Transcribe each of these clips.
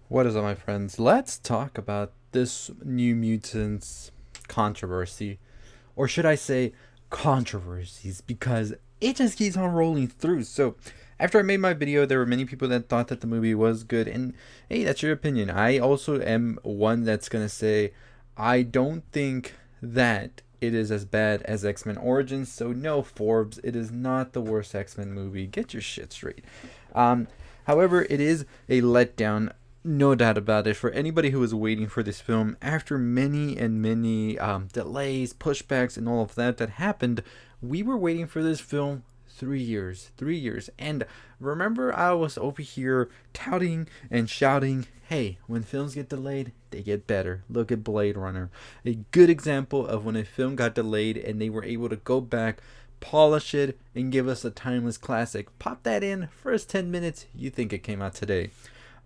What is up, my friends? Let's talk about this New Mutants controversy. Or should I say controversies, because it just keeps on rolling through. So, after I made my video, there were many people that thought that the movie was good. And hey, that's your opinion. I also am one that's going to say, I don't think that it is as bad as X Men Origins. So, no, Forbes, it is not the worst X Men movie. Get your shit straight. Um, However, it is a letdown, no doubt about it, for anybody who was waiting for this film after many and many delays, pushbacks, and all of that happened. We were waiting for this film 3 years. 3 years. And remember, I was over here touting and shouting, hey, when films get delayed, they get better. Look at Blade Runner. A good example of when a film got delayed and they were able to go back, polish it, and give us a timeless classic. Pop that in, first 10 minutes, you think it came out today.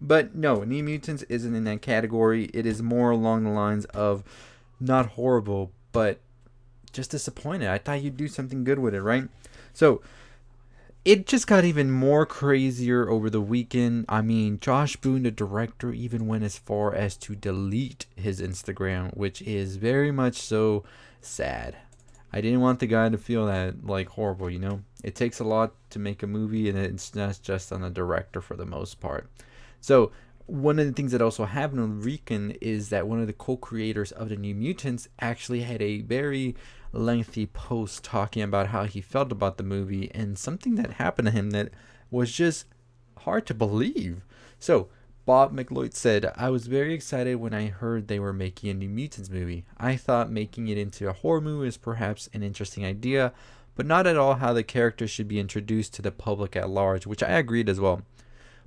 But no, New Mutants isn't in that category. It is more along the lines of not horrible, but just disappointed. I thought you'd do something good with it, right? So it just got even more crazier over the weekend. I mean, Josh Boone, the director, even went as far as to delete his Instagram, which is very much so sad. I didn't want the guy to feel that like horrible, you know? It takes a lot to make a movie, and it's not just on the director for the most part. So one of the things that also happened on the weekend is that one of the co-creators of the New Mutants actually had a very lengthy post talking about how he felt about the movie and something that happened to him that was just hard to believe. So Bob McLeod said, I was very excited when I heard they were making a New Mutants movie. I thought making it into a horror movie is perhaps an interesting idea, but not at all how the characters should be introduced to the public at large, which I agreed as well.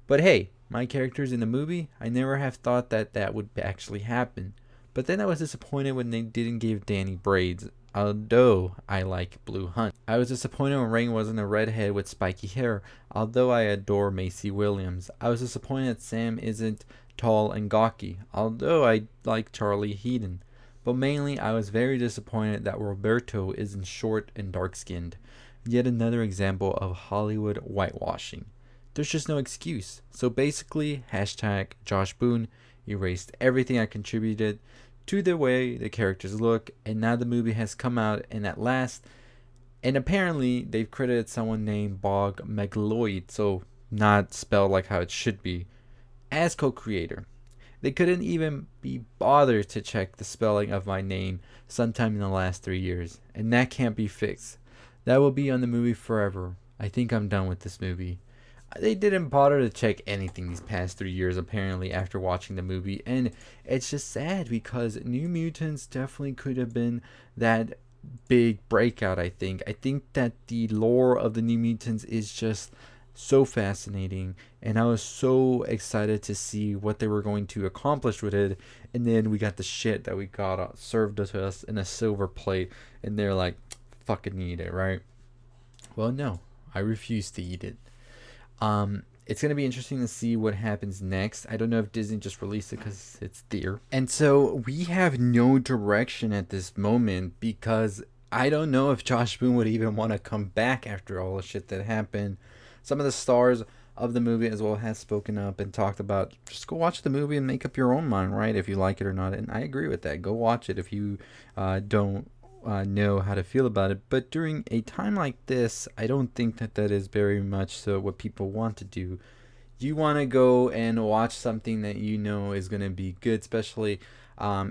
But hey, my characters in the movie, I never have thought that that would actually happen. But then I was disappointed when they didn't give Danny braids, although I like Blue Hunt. I was disappointed when Rain wasn't a redhead with spiky hair, although I adore Macy Williams. I was disappointed that Sam isn't tall and gawky, although I like Charlie Heaton. But mainly, I was very disappointed that Roberto isn't short and dark skinned. Yet another example of Hollywood whitewashing. There's just no excuse. So basically, hashtag Josh Boone erased everything I contributed to the way the characters look, and now the movie has come out, and at last, and apparently they've credited someone named Bog Megaloid, so not spelled like how it should be, as co-creator. They couldn't even be bothered to check the spelling of my name sometime in the last 3 years, and that can't be fixed. That will be on the movie forever. I think I'm done with this movie. They didn't bother to check anything these past 3 years, apparently, after watching the movie. And it's just sad because New Mutants definitely could have been that big breakout, I think. I think that the lore of the New Mutants is just so fascinating. And I was so excited to see what they were going to accomplish with it. And then we got the shit that we got served to us in a silver plate. And they're like, fucking eat it, right? Well, no, I refuse to eat it. It's going to be interesting to see what happens next. I don't know if Disney just released it because it's there. And so we have no direction at this moment because I don't know if Josh Boone would even want to come back after all the shit that happened. Some of the stars of the movie as well has spoken up and talked about just go watch the movie and make up your own mind, right? If you like it or not. And I agree with that. Go watch it if you don't know how to feel about it. But during a time like this, I don't think that that is very much so what people want to do. You want to go and watch something that you know is going to be good, especially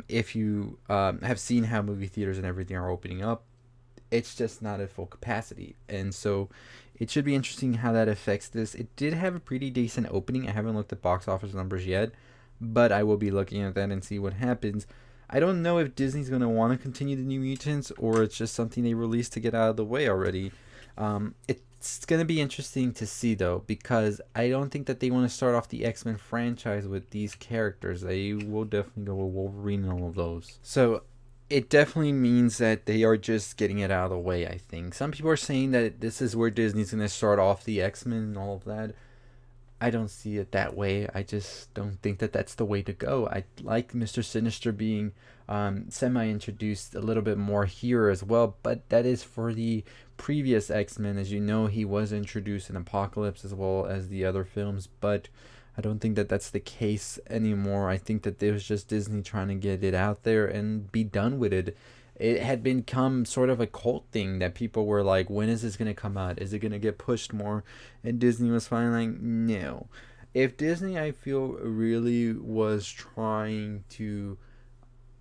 if you have seen how movie theaters and everything are opening up. It's just not at full capacity. And so it should be interesting how that affects this. It did have a pretty decent opening. I haven't looked at box office numbers yet, but I will be looking at that and see what happens. I don't know if Disney's going to want to continue the New Mutants or it's just something they released to get out of the way already. It's going to be interesting to see, though, because I don't think that they want to start off the X-Men franchise with these characters. They will definitely go with Wolverine and all of those. So it definitely means that they are just getting it out of the way, I think. Some people are saying that this is where Disney's going to start off the X-Men and all of that. I don't see it that way. I just don't think that that's the way to go. I like Mr. Sinister being semi-introduced a little bit more here as well, but that is for the previous X-Men. As you know, he was introduced in Apocalypse as well as the other films, but I don't think that that's the case anymore. I think that it was just Disney trying to get it out there and be done with it. It had become sort of a cult thing that people were like, when is this going to come out? Is it going to get pushed more? And Disney was finally like, no. If Disney, I feel, really was trying to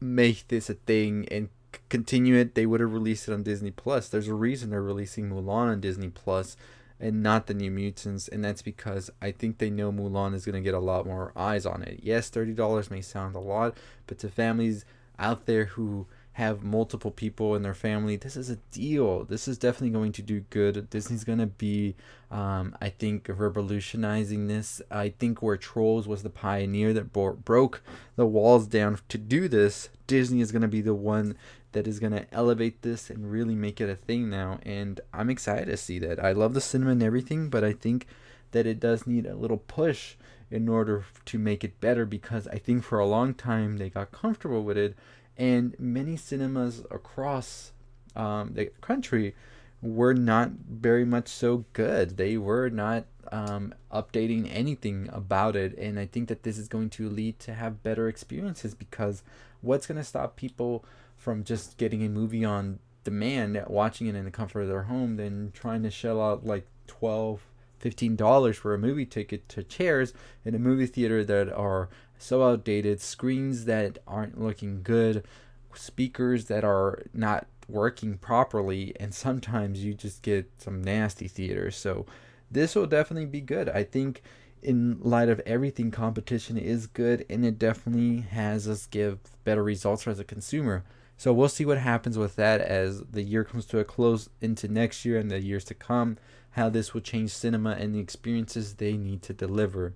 make this a thing and continue it, they would have released it on Disney Plus. There's a reason they're releasing Mulan on Disney Plus and not the New Mutants, and that's because I think they know Mulan is going to get a lot more eyes on it. Yes, $30 may sound a lot, but to families out there who have multiple people in their family, this is a deal. This is definitely going to do good. Disney's going to be, I think, revolutionizing this. I think where Trolls was the pioneer that broke the walls down to do this, Disney is going to be the one that is going to elevate this and really make it a thing now. And I'm excited to see that. I love the cinema and everything, but I think that it does need a little push in order to make it better, because I think for a long time they got comfortable with it, and many cinemas across the country were not very much so good. They were not updating anything about it, and I think that this is going to lead to have better experiences, because what's going to stop people from just getting a movie on demand, watching it in the comfort of their home, than trying to shell out like $12-15 for a movie ticket to chairs in a movie theater that are so outdated, screens that aren't looking good, speakers that are not working properly, and sometimes you just get some nasty theaters. So this will definitely be good. I think in light of everything, competition is good, and it definitely has us give better results as a consumer. So we'll see what happens with that as the year comes to a close into next year and the years to come, how this will change cinema and the experiences they need to deliver.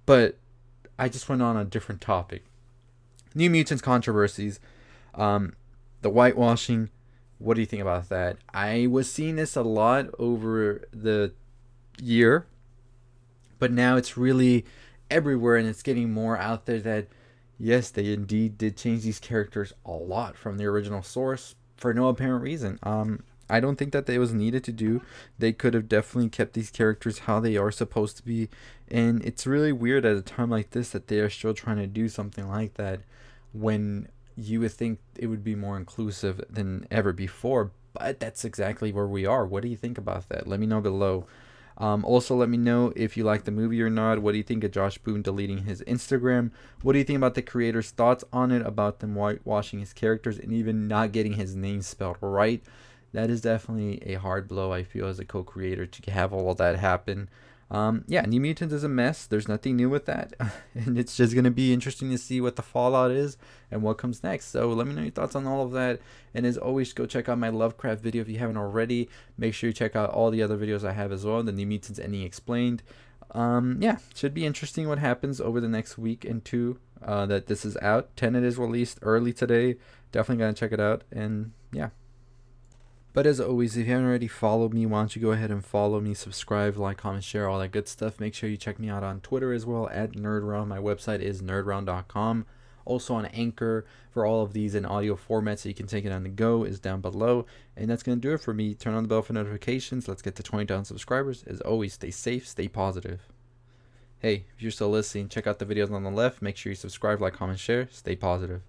But I just went on a different topic. New Mutants controversies. The whitewashing. What do you think about that? I was seeing this a lot over the year, but now it's really everywhere, and it's getting more out there that yes, they indeed did change these characters a lot from the original source for no apparent reason. I don't think that it was needed to do. They could have definitely kept these characters how they are supposed to be, and it's really weird at a time like this that they are still trying to do something like that when you would think it would be more inclusive than ever before. But that's exactly where we are. What do you think about that? Let me know below. Also, let me know if you like the movie or not. What do you think of Josh Boone deleting his Instagram? What do you think about the creator's thoughts on it, about them whitewashing his characters and even not getting his name spelled right? That is definitely a hard blow, I feel, as a co-creator, to have all of that happen. Yeah, New Mutants is a mess. There's nothing new with that. And it's just going to be interesting to see what the fallout is and what comes next. So let me know your thoughts on all of that. And as always, go check out my Lovecraft video if you haven't already. Make sure you check out all the other videos I have as well. The New Mutants Ending Explained. Yeah, should be interesting what happens over the next week and two that this is out. Tenet is released early today. Definitely going to check it out. And yeah. But as always, if you haven't already followed me, why don't you go ahead and follow me, subscribe, like, comment, share, all that good stuff. Make sure you check me out on Twitter as well, at NerdRound. My website is nerdround.com. Also on Anchor for all of these in audio format so you can take it on the go is down below. And that's going to do it for me. Turn on the bell for notifications. Let's get to 20,000 subscribers. As always, stay safe, stay positive. Hey, if you're still listening, check out the videos on the left. Make sure you subscribe, like, comment, share. Stay positive.